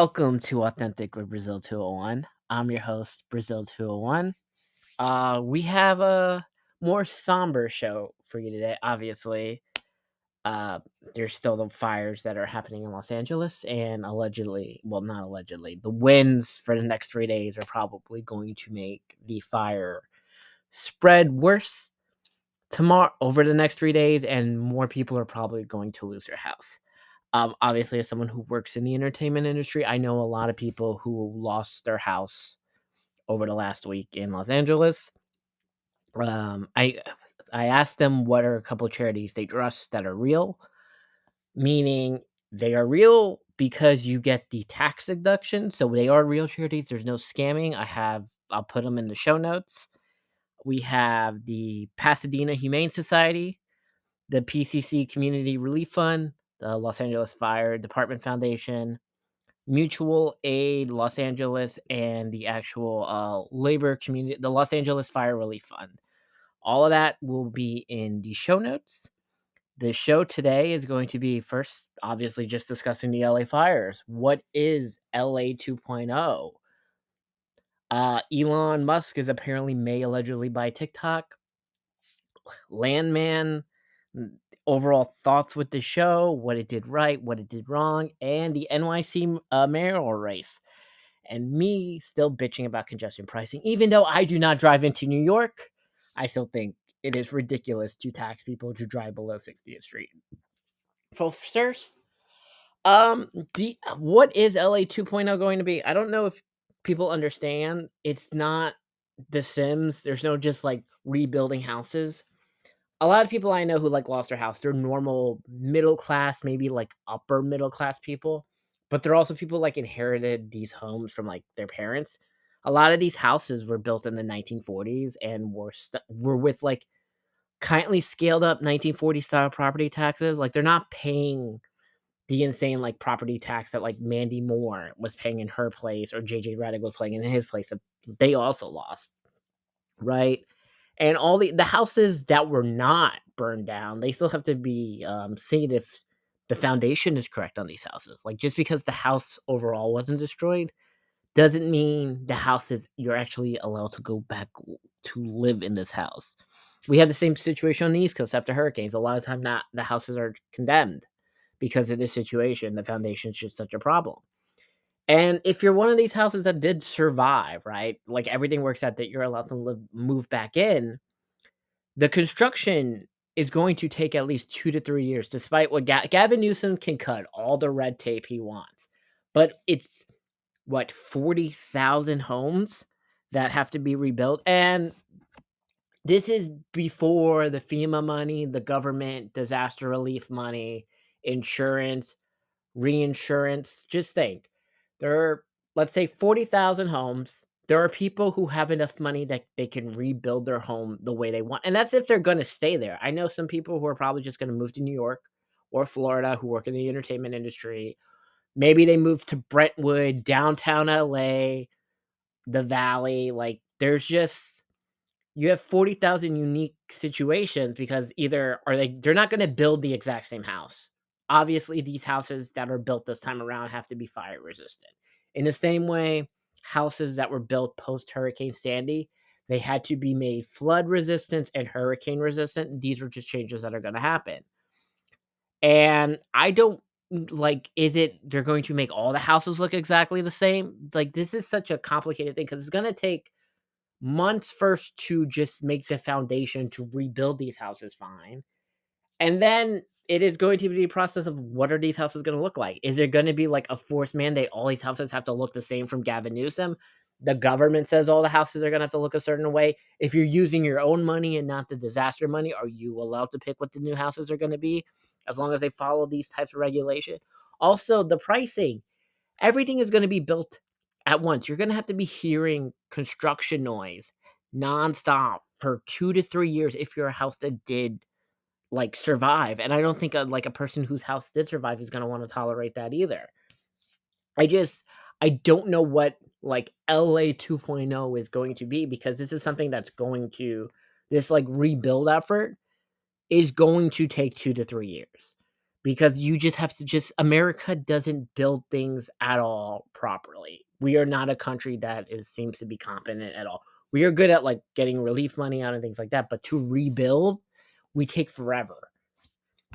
Welcome to Authentic with Brazil 201. I'm your host, Brazil 201. We have a more somber show for you today. Obviously, uh, there's still the fires that are happening in Los Angeles, and allegedly, well, not allegedly, the winds for the next 3 days are probably going to make the fire spread worse tomorrow over the next 3 days, and more people are probably going to lose their house. Obviously, as someone who works in the entertainment industry, I know a lot of people who lost their house over the last week in Los Angeles. Um, I I asked them what are a couple of charities they trust that are real, meaning they are real because you get the tax deduction. So they are real charities. There's no scamming. I'll put them in the show notes. We have the Pasadena Humane Society, the PCC Community Relief Fund, the Los Angeles Fire Department Foundation, Mutual Aid Los Angeles, and the actual labor community, the Los Angeles Fire Relief Fund. All of that will be in the show notes. The show today is going to be first, obviously, just discussing the LA fires. What is LA 2.0? Elon Musk is apparently may allegedly buy TikTok. Landman, overall thoughts with the show, what it did right, what it did wrong, and the NYC mayoral race. And me still bitching about congestion pricing, even though I do not drive into New York. I still think it is ridiculous to tax people to drive below 60th Street. So first, what is LA 2.0 going to be? I don't know if people understand. It's not The Sims. There's no just like rebuilding houses. A lot of people I know who like lost their house, they're normal middle class, maybe like upper middle class people, but they're also people like inherited these homes from like their parents. A lot of these houses were built in the 1940s and were with like kindly scaled up 1940 style property taxes. Like they're not paying the insane like property tax that like Mandy Moore was paying in her place or JJ Redick was paying in his place that they also lost, right? And all the houses that were not burned down, they still have to be seen if the foundation is correct on these houses. Like just because the house overall wasn't destroyed doesn't mean the house is you're actually allowed to go back to live in this house. We have the same situation on the East Coast after hurricanes. A lot of time, not the houses are condemned because of this situation. The foundation is just such a problem. And if you're one of these houses that did survive, right? Like everything works out that you're allowed to move back in, the construction is going to take at least 2 to 3 years, despite what Gavin Newsom can cut all the red tape he wants. But it's, what, 40,000 homes that have to be rebuilt? And this is before the FEMA money, the government disaster relief money, insurance, reinsurance. Just think, there are, let's say, 40,000 homes. There are people who have enough money that they can rebuild their home the way they want. And that's if they're going to stay there. I know some people who are probably just going to move to New York or Florida who work in the entertainment industry. Maybe they move to Brentwood, downtown LA, the Valley. Like, there's just, you have 40,000 unique situations because either they're not going to build the exact same house. Obviously, these houses that are built this time around have to be fire resistant. In the same way, houses that were built post Hurricane Sandy, they had to be made flood resistant and hurricane resistant. These are just changes that are going to happen. And I don't like, is it they're going to make all the houses look exactly the same? Like, this is such a complicated thing because it's going to take months first to just make the foundation to rebuild these houses fine. And then it is going to be a process of what are these houses going to look like? Is there going to be like a forced mandate? All these houses have to look the same from Gavin Newsom. The government says all the houses are going to have to look a certain way. If you're using your own money and not the disaster money, are you allowed to pick what the new houses are going to be as long as they follow these types of regulation? Also, the pricing. Everything is going to be built at once. You're going to have to be hearing construction noise nonstop for 2 to 3 years if you're a house that did like survive. And I don't think a person whose house did survive is going to want to tolerate that either. I just I don't know what like LA 2.0 is going to be because this is something that's going to this like rebuild effort is going to take 2 to 3 years. because you just have to just America doesn't build things at all properly. We are not a country that seems to be competent at all. We are good at like getting relief money out and things like that, but to rebuild, we take forever.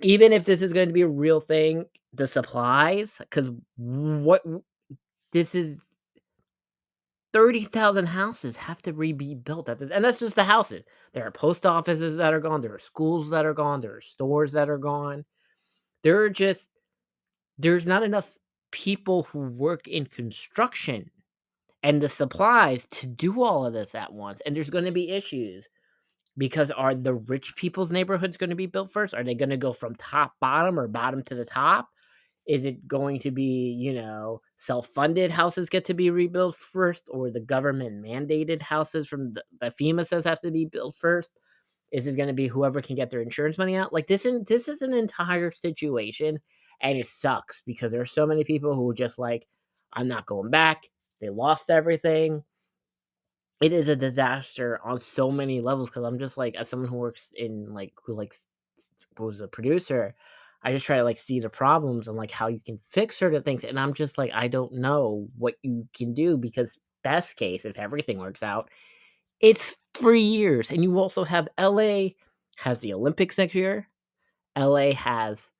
Even if this is going to be a real thing, the supplies, because what this is 30,000 houses have to be built at this, and that's just the houses. There are post offices that are gone. There are schools that are gone. There are stores that are gone. There are just there's not enough people who work in construction and the supplies to do all of this at once. And there's going to be issues because are the rich people's neighborhoods going to be built first? Are they going to go from top bottom or bottom to the top? Is it going to be, self-funded houses get to be rebuilt first, or the government mandated houses from the FEMA says have to be built first? Is it going to be whoever can get their insurance money out? Like this is an entire situation, and it sucks because there are so many people who are just like, I'm not going back. They lost everything. It is a disaster on so many levels because I'm just like, as someone who works in like who's a producer, I just try to like see the problems and like how you can fix certain things, and I'm just like, I don't know what you can do because best case, if everything works out, it's 3 years, and you also have LA has the Olympics next year. LA has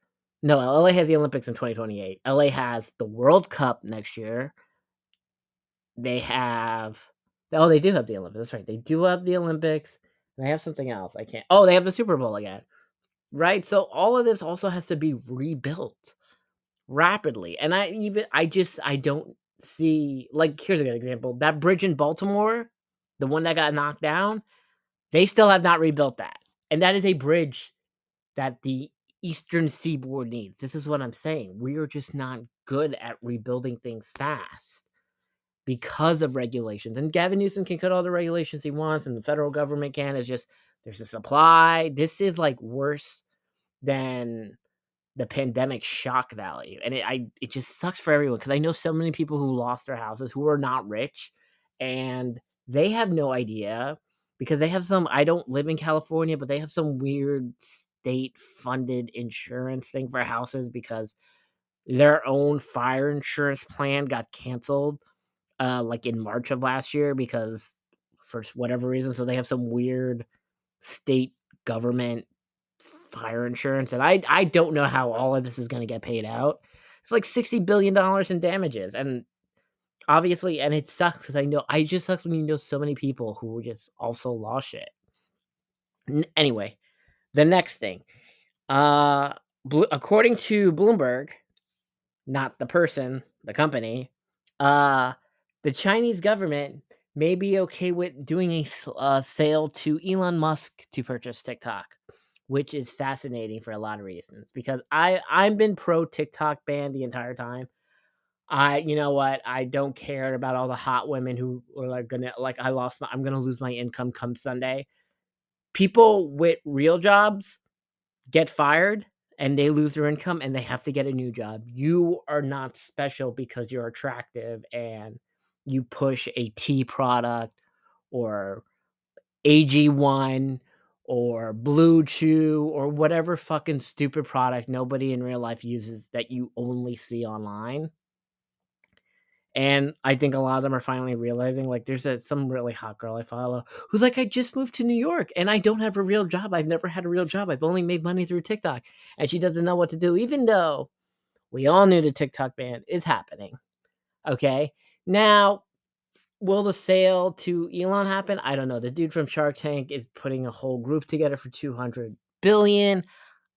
no, LA has the Olympics in 2028. LA has the World Cup next year. They have they do have the Olympics. That's right. They do have the Olympics. And they have something else. I can't. Oh, they have the Super Bowl again. Right? So all of this also has to be rebuilt rapidly. And I don't see, like, here's a good example. That bridge in Baltimore, the one that got knocked down, they still have not rebuilt that, and that is a bridge that the Eastern Seaboard needs. This is what I'm saying. We are just not good at rebuilding things fast because of regulations, and Gavin Newsom can cut all the regulations he wants, and the federal government can. It's just there's a supply. This is, like, worse than the pandemic shock value, and it just sucks for everyone because I know so many people who lost their houses who are not rich, and they have no idea because they have some. I don't live in California, but they have some weird state funded insurance thing for houses because their own fire insurance plan got canceled, like in March of last year because for whatever reason. So they have some weird state government fire insurance, and I don't know how all of this is going to get paid out. It's like $60 billion in damages, and obviously, and it sucks because I just sucks when you know so many people who just also lost shit. Anyway, the next thing, uh, according to Bloomberg, not the person, the company, uh, the Chinese government may be okay with doing a sale to Elon Musk to purchase TikTok, which is fascinating for a lot of reasons because I've been pro TikTok ban the entire time. You know what? I don't care about all the hot women who are like gonna like I'm gonna lose my income come Sunday. People with real jobs get fired and they lose their income and they have to get a new job. You are not special because you're attractive and you push a tea product or AG1 or Blue Chew or whatever fucking stupid product nobody in real life uses that you only see online. And I think a lot of them are finally realizing, like, there's some really hot girl I follow who's like, I just moved to New York and I don't have a real job. I've never had a real job. I've only made money through TikTok. And she doesn't know what to do, even though we all knew the TikTok ban is happening. Okay. Now, will the sale to Elon happen? I don't know. The dude from Shark Tank is putting a whole group together for 200 billion.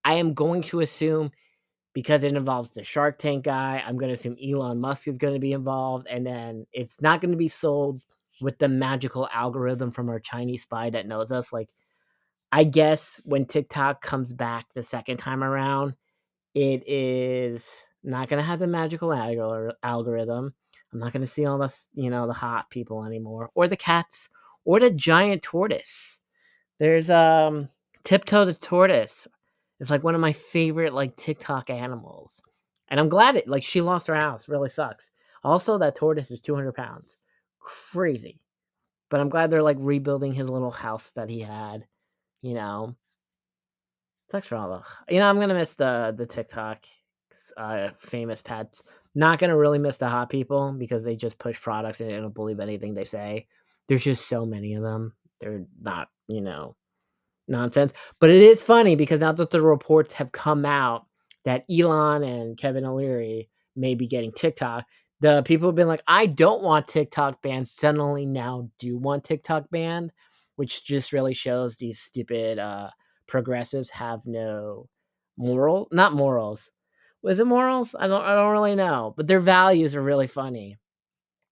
I am going to assume because it involves the Shark Tank guy, I'm going to assume Elon Musk is going to be involved, and then it's not going to be sold with the magical algorithm from our Chinese spy that knows us. Like, I guess when TikTok comes back the second time around, it is not going to have the magical algorithm. I'm not going to see all this, the hot people anymore, or the cats, or the giant tortoise. There's Tiptoe the tortoise. It's like one of my favorite like TikTok animals, and I'm glad she lost her house. Really sucks. Also, that tortoise is 200 pounds, crazy. But I'm glad they're like rebuilding his little house that he had. You know, Sucks for all I'm gonna miss the TikTok famous pets. Not gonna really miss the hot people because they just push products and they don't believe anything they say. There's just so many of them. They're not, nonsense. But it is funny because now that the reports have come out that Elon and Kevin O'Leary may be getting TikTok, the people have been like, I don't want TikTok banned, suddenly now do want TikTok banned, which just really shows these stupid progressives have no not morals. Was it morals? I don't really know. But their values are really funny.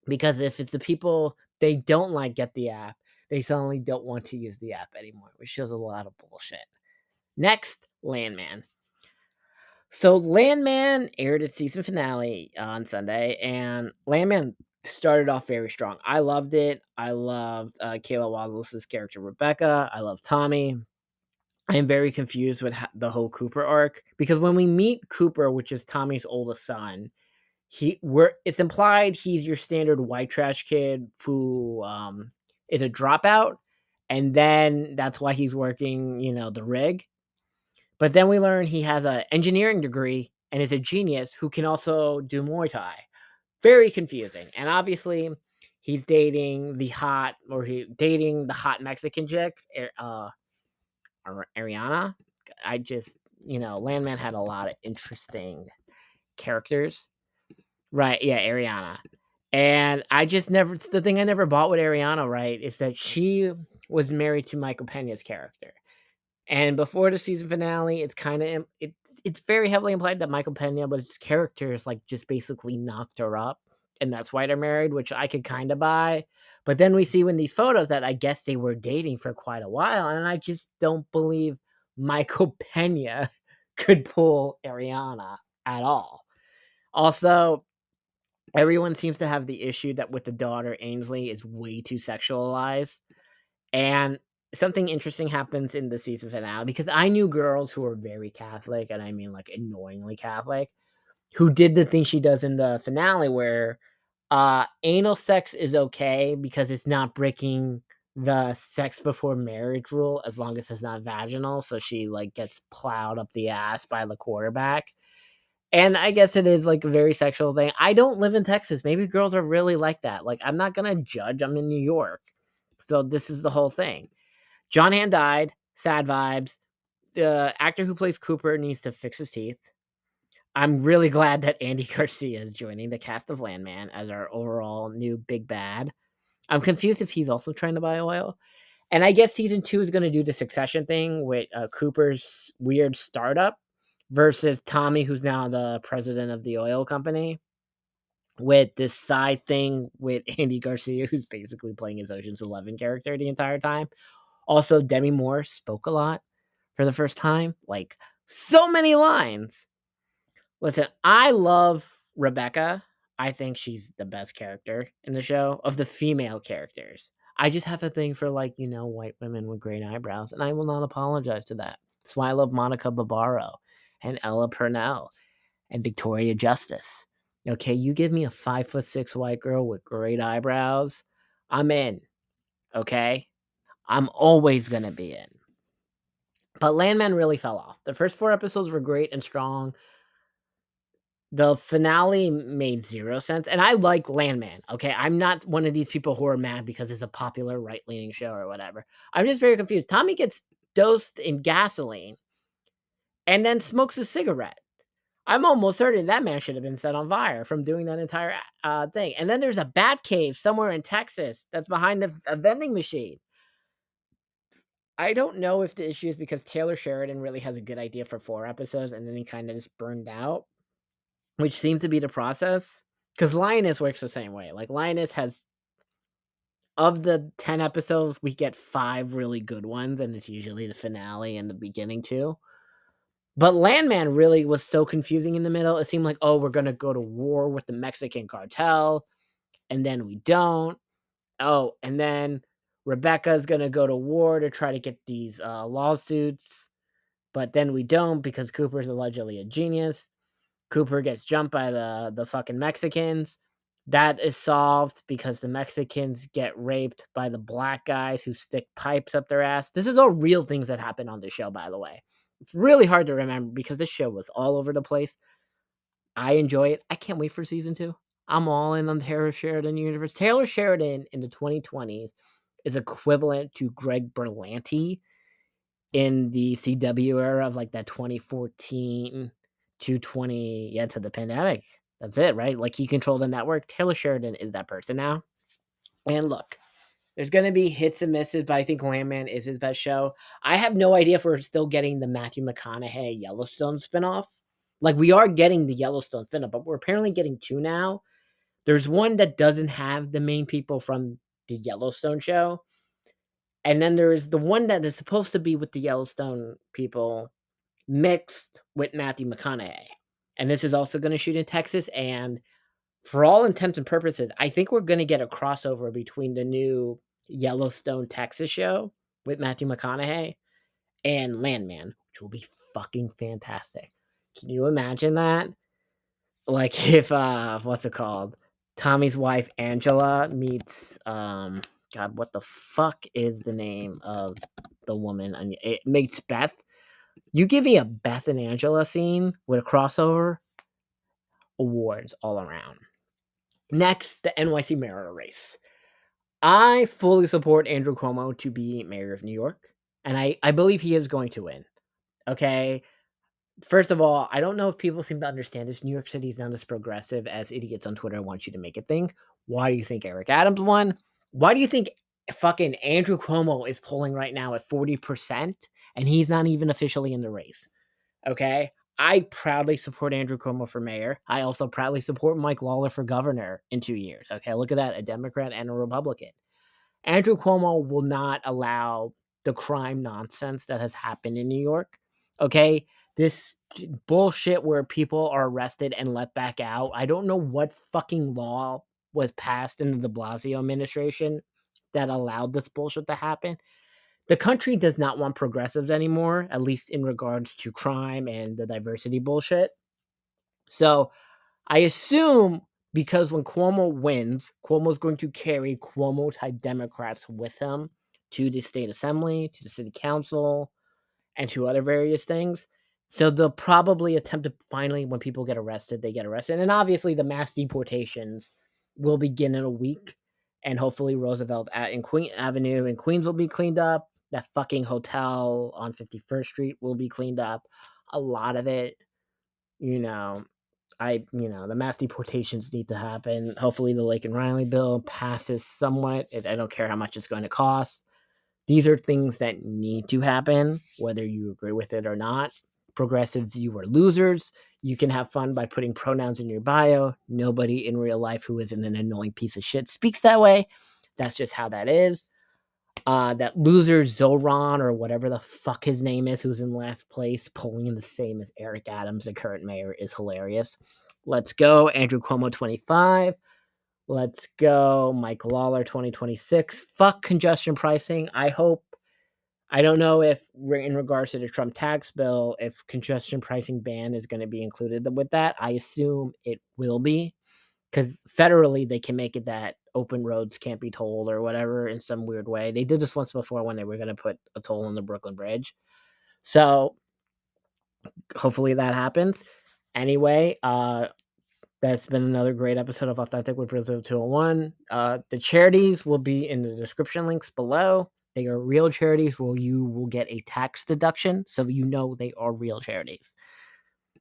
Because if it's the people they don't like get the app, they suddenly don't want to use the app anymore, which shows a lot of bullshit. Next, Landman. So Landman aired its season finale on Sunday, and Landman started off very strong. I loved it. I loved Kayla Wallace's character Rebecca. I love Tommy. I am very confused with the whole Cooper arc because when we meet Cooper, which is Tommy's oldest son, it's implied he's your standard white trash kid who is a dropout, and then that's why he's working, the rig. But then we learn he has an engineering degree and is a genius who can also do Muay Thai. Very confusing. And obviously, he's dating the hot Mexican chick, Ariana. I just, Landman had a lot of interesting characters. Right, yeah, Ariana. And the thing I never bought with Ariana, right, is that she was married to Michael Pena's character. And before the season finale, it's very heavily implied that Michael Pena, but his character is like just basically knocked her up, and that's why they're married, which I could kind of buy. But then we see in these photos that I guess they were dating for quite a while, and I just don't believe Michael Pena could pull Ariana at all. Also, everyone seems to have the issue that with the daughter Ainsley is way too sexualized. And something interesting happens in the season finale because I knew girls who were very Catholic, and I mean like annoyingly Catholic, who did the thing she does in the finale where anal sex is okay because it's not breaking the sex before marriage rule as long as it's not vaginal. So she like gets plowed up the ass by the quarterback. And I guess it is like a very sexual thing. I don't live in Texas. Maybe girls are really like that. Like, I'm not going to judge. I'm in New York. So this is the whole thing. John Hamm died. Sad vibes. The actor who plays Cooper needs to fix his teeth. I'm really glad that Andy Garcia is joining the cast of Landman as our overall new big bad. I'm confused if he's also trying to buy oil. And I guess season 2 is going to do the succession thing with Cooper's weird startup versus Tommy, who's now the president of the oil company, with this side thing with Andy Garcia, who's basically playing his Ocean's 11 character the entire time. Also, Demi Moore spoke a lot for the first time, like so many lines. Listen, I love Rebecca. I think she's the best character in the show of the female characters. I just have a thing for white women with great eyebrows, and I will not apologize to that. That's why I love Monica Barbaro and Ella Purnell and Victoria Justice. Okay, you give me a 5'6" white girl with great eyebrows, I'm in. Okay, I'm always gonna be in. But Landman really fell off. The first 4 episodes were great and strong. The finale made 0 sense, and I like Landman, okay? I'm not one of these people who are mad because it's a popular right-leaning show or whatever. I'm just very confused. Tommy gets dosed in gasoline and then smokes a cigarette. I'm almost certain that man should have been set on fire from doing that entire thing. And then there's a bat cave somewhere in Texas that's behind a vending machine. I don't know if the issue is because Taylor Sheridan really has a good idea for 4 episodes and then he kind of just burned out, which seemed to be the process. Because Lioness works the same way. Like, Lioness has, of the 10 episodes, we get 5 really good ones, and it's usually the finale and the beginning, too. But Landman really was so confusing in the middle. It seemed like, oh, we're going to go to war with the Mexican cartel, and then we don't. Oh, and then Rebecca's going to go to war to try to get these lawsuits, but then we don't because Cooper's allegedly a genius. Cooper gets jumped by the fucking Mexicans. That is solved because the Mexicans get raped by the black guys who stick pipes up their ass. This is all real things that happen on the show, by the way. It's really hard to remember because this show was all over the place. I enjoy it. I can't wait for season 2. I'm all in on Taylor Sheridan universe. Taylor Sheridan in the 2020s is equivalent to Greg Berlanti in the CW era of like that 2014 to 20 to the pandemic. That's it, right? Like he controlled the network. Taylor Sheridan is that person now. And look, there's gonna be hits and misses, but I think Landman is his best show. I have no idea if we're still getting the Matthew McConaughey Yellowstone spinoff. Like we are getting the Yellowstone spinoff, but we're apparently getting 2 now. There's one that doesn't have the main people from the Yellowstone show, and then there is the one that is supposed to be with the Yellowstone people mixed with Matthew McConaughey. And this is also going to shoot in Texas. And for all intents and purposes, I think we're going to get a crossover between the new Yellowstone Texas show with Matthew McConaughey and Landman, which will be fucking fantastic. Can you imagine that? Like if what's it called? Tommy's wife Angela meets God, what the fuck is the name of the woman? And it meets Beth. You give me a Beth and Angela scene with a crossover, awards all around. Next, the NYC Mayoral race. I fully support Andrew Cuomo to be mayor of New York, and I believe he is going to win. Okay. First of all, I don't know if people seem to understand this. New York City is not as progressive as idiots on Twitter want you to make it think. Why do you think Eric Adams won? Why do you think fucking Andrew Cuomo is polling right now at 40% and he's not even officially in the race? Okay. I proudly support Andrew Cuomo for mayor. I also proudly support Mike Lawler for governor in 2 years. Okay. Look at that. A Democrat and a Republican. Andrew Cuomo will not allow the crime nonsense that has happened in New York. Okay. This bullshit where people are arrested and let back out. I don't know what fucking law was passed in the de Blasio administration that allowed this bullshit to happen. The country does not want progressives anymore, at least in regards to crime and the diversity bullshit. So I assume because when Cuomo wins, Cuomo's going to carry Cuomo type Democrats with him to the state assembly, to the city council, and to other various things. So they'll probably attempt to finally, when people get arrested, they get arrested. And obviously, the mass deportations will begin in a week. And hopefully, Roosevelt in Queen Avenue in Queens will be cleaned up. That fucking hotel on 51st Street will be cleaned up. A lot of it, you know, the mass deportations need to happen. Hopefully, the Lake and Riley bill passes somewhat. I don't care how much it's going to cost. These are things that need to happen, whether you agree with it or not. Progressives, you are losers. You can have fun by putting pronouns in your bio. Nobody in real life who isn't an annoying piece of shit speaks that way. That's just how that is. That loser Zoran or whatever the fuck his name is, who's in last place, polling the same as Eric Adams, the current mayor, is hilarious. Let's go, Andrew Cuomo 25. Let's go, Mike Lawler 2026. Fuck congestion pricing. I don't know if in regards to the Trump tax bill, if congestion pricing ban is going to be included with that. I assume it will be because federally they can make it that open roads can't be tolled or whatever in some weird way. They did this once before when they were going to put a toll on the Brooklyn Bridge. So hopefully that happens. Anyway, that's been another great episode of Authentic with Brazil 201. The charities will be in the description links below. They are real charities where you will get a tax deduction, so you know they are real charities.